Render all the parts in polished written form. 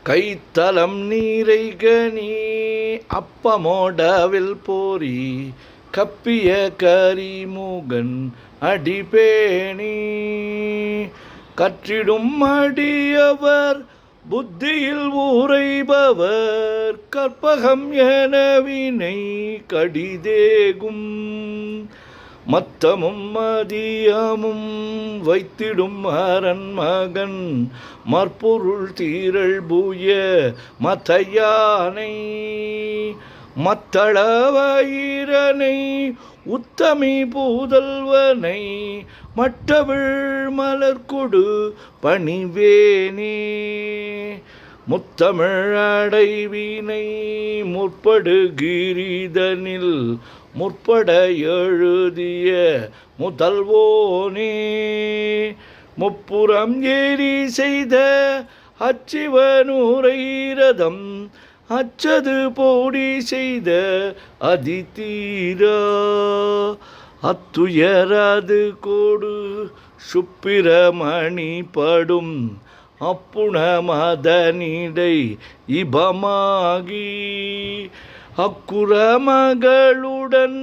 கைத்தலம் நீரைகனி அப்பமோடவில் போரி கப்பிய கரிமுகன் அடிபேணி கற்றிடும் அடியவர் புத்தியில் ஊரைபவர் கற்பகம் எனவினை கடிதேகும் மத்தமும் மதியமும் வைத்திடும் அரண்மகன் மற்பொருள் தீரள் பூய மத்தையானை மத்தளவயிரனை உத்தமி பூதல்வனை மட்டவிழ் மலர்கொடு பணிவேனே முத்தமிழ் அடைவினை முற்படு கிரிதனில் முற்பட எழுதிய முதல்வோனே முப்புறம் ஏறி செய்த அச்சிவனூரைரதம் அச்சது போடி செய்த அதிதீரா அத்துயரது கோடு சுப்பிரமணி படும் அப்புண மதனிடை இபமாகி அக்குறமகளுடன்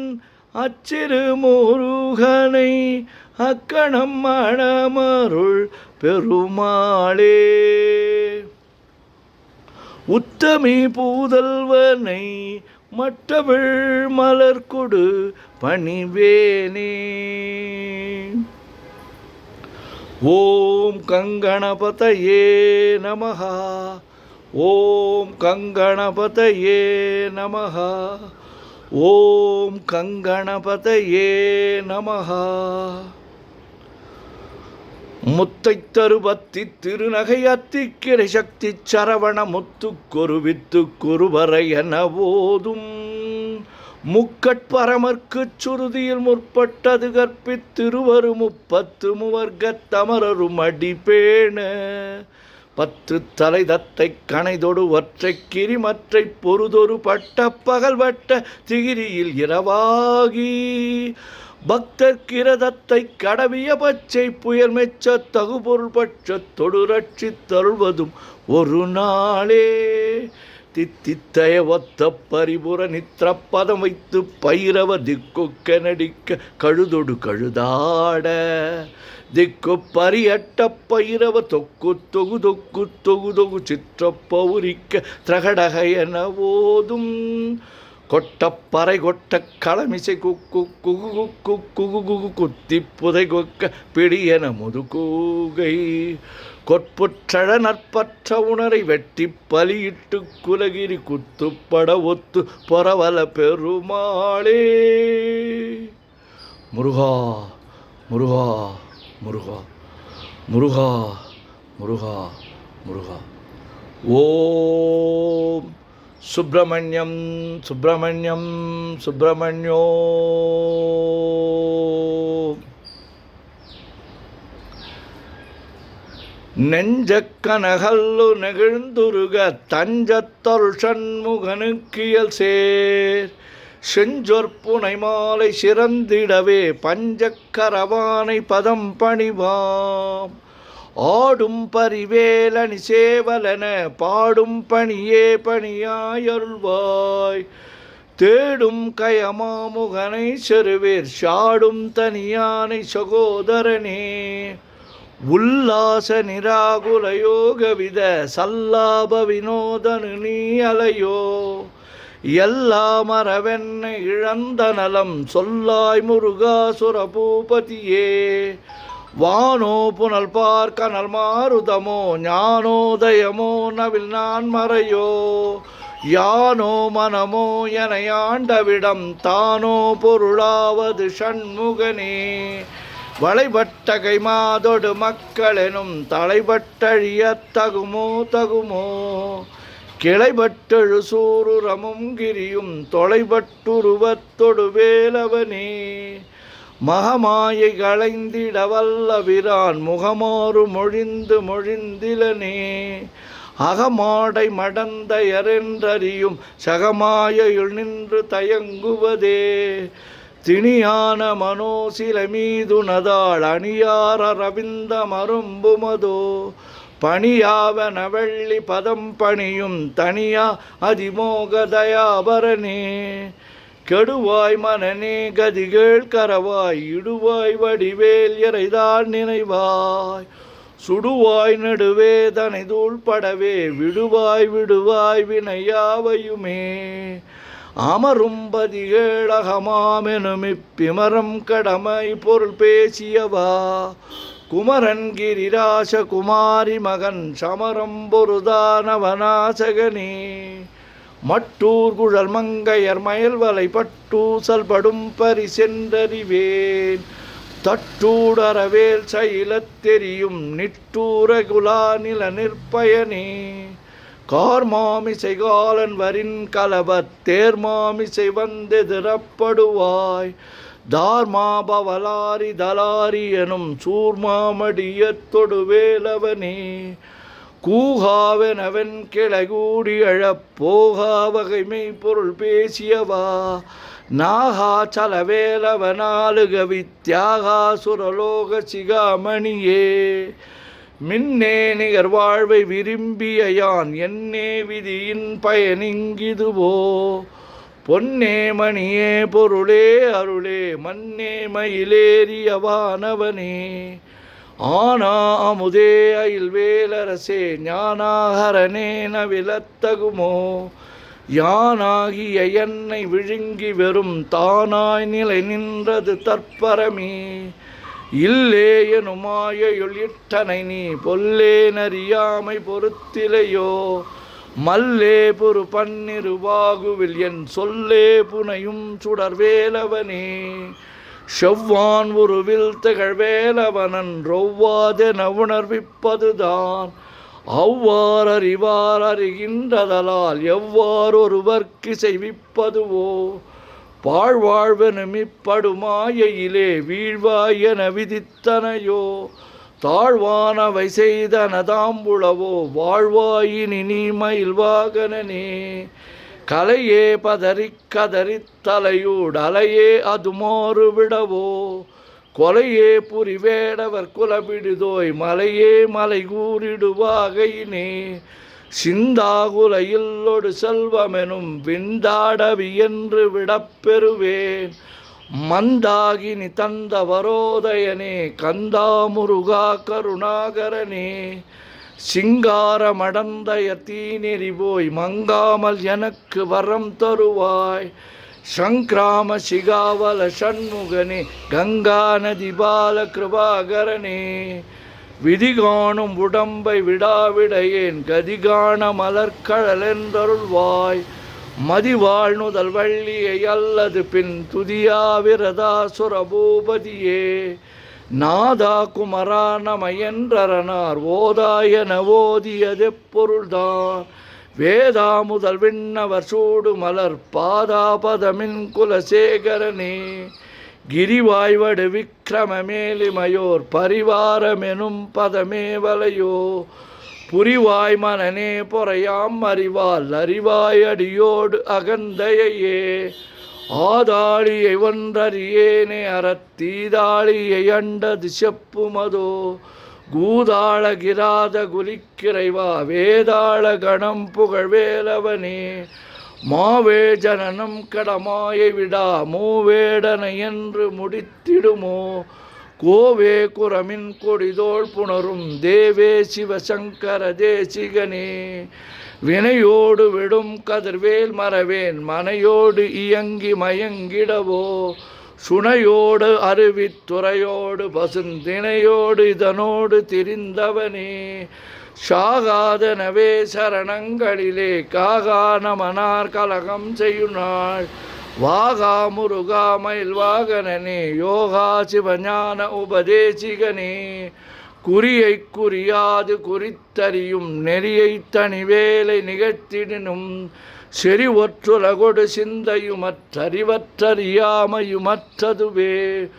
அச்சிறு முருகனை அக்கணம் மணமருள் பெருமாளே உத்தமி பூதல்வனை மட்டவிழ் மலர்கொடு பணிவேனே. ஓம் கங்கணபதயே நமஹ. ஓம் கங்கணபதயே நமஹ. ஓம் கங்கணபதயே நமஹ. முத்தை தருபத்தி திருநகை அத்திக்கிரை சக்தி சரவண முத்துக்கொருவித்து குருவரை என போதும் முக்கட்பரமர்க்கு சுருதியில் முற்பட்டது கற்பித்திருவரு முப்பத்து முவர்க்கத் தமரரும் அடிபேண பத்து தலை தத்தை கணைதொடு ஒற்றை கிரிமற்றை பொருதொரு பட்ட பகல் வட்ட திகிரியில் இரவாகி பக்தர் கிரதத்தை கடவிய பச்சை புயல் மெச்ச தகுபொருள் பட்ச தொடு ரட்சி தருள்வதும் ஒரு நாளே தித்தித்தய ஒத்த பரிபுர நித்திரப்பதம் வைத்து பைரவ திக்குக்க நடிக்க கழுதொடு கழுதாட திக்கு பரியட்ட பைரவ தொக்கு தொகு தொக்கு தொகு தொகு சிற்றப்பௌரிக்க திரகடக என ஓதும் கொட்டப்பறை கொட்ட களமிசை குக்கு குகு குக்கு குகு குகு குத்தி புதை கொக்க பிடியென முதுகூகை கொட்புற்றழ நற்பற்ற உணரை வெட்டி பலியிட்டு குலகிரி குத்துப்பட ஒத்து பொறவல பெருமாளே. முருகா முருகா முருகா முருகா முருகா முருகா. ஓம் சுப்பிரமணியம் சுப்பிரமணியம் சுப்பிரமணியோ. நெஞ்சக்கனகல்லு நெகிழ்ந்துருக தஞ்சத்தொல் சண்முகனுக்கியல் சேர் செஞ்சொற்புனை மாலை சிறந்திடவே பஞ்சக்கரவானை பதம் பணிவாம் ஆடும் பரிவேலனி சேவலன பாடும் பணியே பணியாயருள்வாய் தேடும் கயமாமுகனை செருவேர் சாடும் தனியானை சகோதரனே உல்லாச நிராகுல யோகவித சல்லாப வினோதனு நீ அலையோ எல்லா மரவென்ன இழந்த நலம் சொல்லாய் முருகாசுர பூபதியே வானோ புனல் பார்க்கனல் மாருதமோ ஞானோதயமோ நவில் நான் மறையோ யானோ மனமோ என ஆண்டவிடம் தானோ பொருளாவது ஷண்முகனே வளைபட்ட கைமாதொடு மக்களெனும் தலைபட்டழிய தகுமோ தகுமோ கிளைபட்டெழு சூருரமும் கிரியும் தொலைபட்டுருவத்தொடு வேலவனே மகமாயை களைந்திட வல்லவிரான் முகமாறு மொழிந்து மொழிந்திலனே அகமாடை மடந்தையரென்றறியும் சகமாயுள் நின்று தயங்குவதே திணியான மனோசில மீதுனதாள் அணியார ரவிந்த மரும்புமதோ பணியாவன வெள்ளி பதம் பணியும் தனியா அதிமோக தயாபரனே. கெடுவாய் மனநே கதிகள் கரவாய் இடுவாய் வடிவேல் இறைதான் நினைவாய். சுடுவாய் நெடுவேதனை தூள்படவே விடுவாய் விடுவாய் வினையாவையுமே. அமரும் பதிகேளகமாமெனும் இப்பிமரம் கடமை பொருள் பேசியவா. குமரன் கிரிராச குமாரி மகன் சமரம் பொருதானவனாசகனே. மட்டூர் குழல் மங்கையர் மயல்வலை பட்டூசல் படும் பரிசென்றறிவேன். தட்டூடரவேல் சைலத் தெரியும் நிட்டூர குலா நில நிற்பயனே. கார்மாமிசை காலன் வரின் கலபத் தேர்மாமிசை வந்தெதிரப்படுவாய். தார்மாபவலாரி தலாரி எனும் சூர்மாமடியத் தொடுவேலவனே. கூகாவெனவன் கிளகூடி அழப் போகா வகைமை பொருள் பேசியவா. நாகா சலவேலவனாலுக வித்யாகா சுரலோக சிகாமணியே. மின்னே நிகர் வாழ்வை விரும்பிய யான் என்னே விதியின் பயனிங்கிதுவோ. பொன்னே மணியே பொருளே அருளே மன்னே மயிலேறியவானவனே. ஆனா அமுதே அயில் வேலரசே ஞானாகரனே நவிலத்தகுமோ. யானாகிய என்னை விழுங்கி வெறும் தானாய் நிலை நின்றது தற்பரமே. இல்லே எனுமாயுள் இட்டனை நீ பொல்லே நறியாமை பொறுத்திலையோ. மல்லே பொறு பன்னிருவாகுவில் என் சொல்லே புனையும் சுடர்வேலவனே. செவ்வான் உருவில் திகழ்வேலவனன் ரொவ்வாதென உணர்விப்பதுதான். அவ்வாறு அறிவார் அறிகின்றதலால் எவ்வாறு ஒருவர்க்கு செய்விப்பதுவோ. பாழ்வாழ்வெனும் இப்படுமாயிலே வீழ்வாய் என விதித்தனையோ. தாழ்வானவை செய்தன தாம்புளவோ வாழ்வாயினி நீ மயில்வாகனே. கலையே பதறிக் கதறித் தலையூடு அலையே அதுமாறு விடவோ. கொலையே புரிவேடவர் குலபிடிதோய் மலையே மலை கூறிடுவாகையினே. சிந்தாகுலையில்லொடு செல்வமெனும் விந்தாடவி என்று விடப்பெறுவேன். மந்தாகினி தந்த வரோதயனே கந்தாமுருகா கருணாகரனே. சிங்காரமடந்தய தீநெறி போய் மங்காமல் எனக்கு வரம் தருவாய். சங்கிராம சிகாவல சண்முகனே கங்கா நதி பால கிருபாகரனே. விதிகாணும் உடம்பை விடாவிடையேன் கதிகாண மலர்கழலென்றருள்வாய். மதிவாழ் நுதல் வள்ளியை அல்லது பின் துதியாவிரதா சுரபூபதியே. நாதா குமரா நமையென்றரனார் ஓதாயன ஓதியதெப்பொருள்தான். வேதா முதல் விண்ணவர் சூடு மலர் பாதாபதமின் குலசேகரனே. கிரிவாய்வடு விக்கிரம மேலிமையோர் பரிவாரமெனும் பதமேவலையோ. புரிவாய் மனநே பொறையாம் அறிவால் அறிவாய் அடியோடு அகந்தையே. ஆதாளியை ஒன்றறியேனே அறத்தீதாளியை அண்டது செப்புமதோ. கூதாள கிராத குலிக்கிறைவா வேதாள கணம் புகழ்வேலவனே. மாவே ஜனனம் கடமாயை விடா மூவேடனை என்று முடித்திடுமோ. கோவே குரமின் கொடிதோள் புணரும் தேவே சிவசங்கர தேசிகனே. வினையோடு விடும் கதிர்வேல் மறவேன் மனையோடு இயங்கி மயங்கிடவோ. சுனையோடு அருவித்துறையோடு பசுந்தினையோடு இதனோடு திரிந்தவனே. சாகாதனவே சரணங்களிலே காகான மனார் கலகம் செய்யுநாள். வாகா முருகா மயில் வாகனனே யோகா சிவஞான உபதேசிகனே. குறியை குறியாது குறித்தறியும் நெறியை தனிவேலை நிகழ்த்திடினும். செறி ஒற்றுலகொடு சிந்தையுமற்றறிவற்றறியாமையுமற்றதுவே.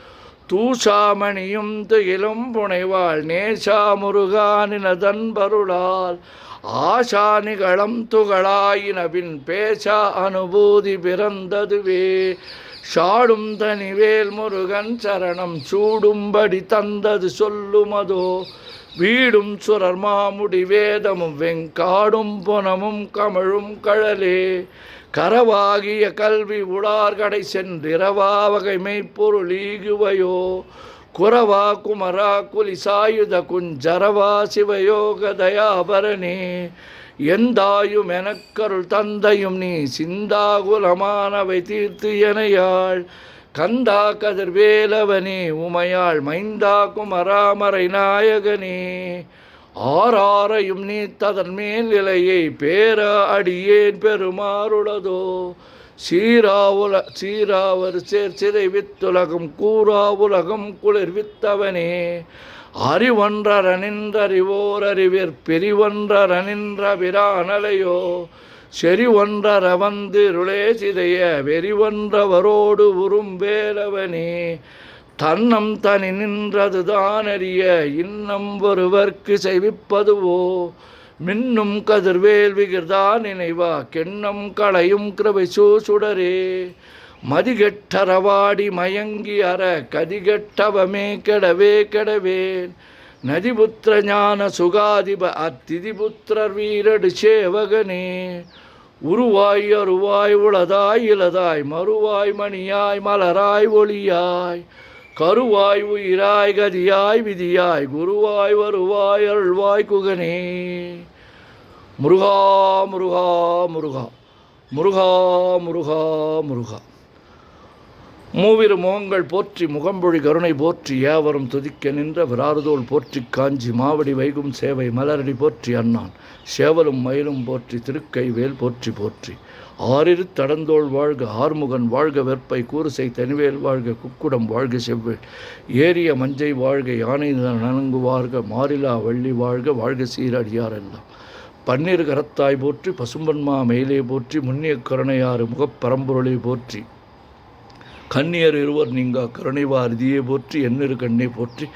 தூஷாமணியும் துயிலும் புனைவாள் நேசா முருகானினதன்பருளால். ஆசானிகளம் துகளாயினபின் பேசா அனுபூதி பிறந்ததுவே. சாடும் தனிவேல் முருகன் சரணம் சூடும்படி தந்தது சொல்லுமதோ. வீடும் சுரர் மாமுடி வேதமும் வெங்காடும் புனமும் கமழும் கழலே. கரவாகிய கல்வி உடார்கடை சென்றிரவா வகை மெய்ப்பொருளீகுவையோ. குரவா குமரா குலிசாயுத குஞ்சரவா சிவயோக தயாபரணே. எந்தாயும் எனக்கருள் தந்தையும் நீ சிந்தாகுலமானவை தீர்த்து எனையாள். கந்தா கதிர்வேலவனே உமையாள் மைந்தா குமராமரை நாயகனே. ஆறாரையும் நீத்ததன் மேல் நிலையை பேர அடியேன் பெருமாறுளதோ. சீராவர் சேர்ச்சிதை வித்துலகம் கூறா உலகம் குளிர் வித்தவனே. அறிவொன்றரனின்றறிவோர் அறிவிற் பிரிவொன்றரனின்ற பிரானலையோ. செறிவொன்றர வந்திருளே சிதைய வெறிவொன்றவரோடு உறும்பேலவனே. தன்னம் தனி நின்றது தானறிய இன்னம் ஒருவர்க்கு செய்விப்பதுவோ. மின்னும் கதிர்வேல் விகிர்தா நினைவா கெண்ணம் களையும் கிருபை சுடரே. மதிகெட்டரவாடி மயங்கி அற கதிகெட்டவமே கெடவே கெடவேன். நதிபுத்திர ஞான சுகாதிப அத்திதிபுத்திரர் வீரடு சேவகனே. உருவாய் அருவாய் உளதாய் இலதாய் மறுவாய் மணியாய் மலராய் ஒளியாய். கருவாய் உயிராய் கதியாய் விதியாய் குருவாய் வருவாய் அருள்வாய் குகனே. முருகா முருகா முருகா முருகா முருகா முருகா. மூவிரு முகங்கள் போற்றி முகம்பொழி கருணை போற்றி ஏவரும் துதிக்க நின்ற விராறுதோள் போற்றி காஞ்சி மாவடி வைகும் சேவை மலரடி போற்றி அண்ணான் சேவலும் மயிலும் போற்றி திருக்கை வேல் போற்றி போற்றி. ஆறிரு தடந்தோள் வாழ்க ஆறுமுகன் வாழ்க வெற்பை கூறுசை தனிவேல் வாழ்க குக்குடம் வாழ்க செவ்வேல். ஏரிய மஞ்சை வாழ்க யானை நனங்கு வாழ்க மாறிலா வள்ளி வாழ்க வாழ்க சீரடியாரெல்லாம். பன்னீர் கரத்தாய் போற்றி பசும்பன்மா மேலே போற்றி முன்னிய கருணையாறு முகப்பரம்பொருளை போற்றி. கண்ணியர் இருவர் நீங்கா கருணைவாரதியே போற்றி. எண்ணிரு கண்ணை போற்றி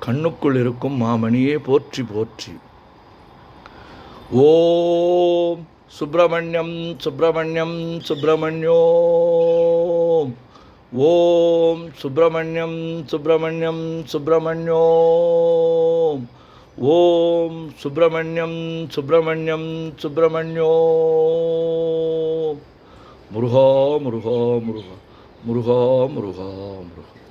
கண்ணுக்குள் இருக்கும் மாமணியே போற்றி போற்றி. ஓம் சுப்பிரமணியம் சுப்பிரமணியம் சுப்பிரமணியோம். ஓம் சுப்பிரமணியம் சுப்பிரமணியம் சுப்பிரமணியோம். ஓம் சுப்பிரமணியம் சுப்பிரமணியம் சுப்பிரமணியோம். முருகா முருகா முருகா முருகா முருகா முருகா.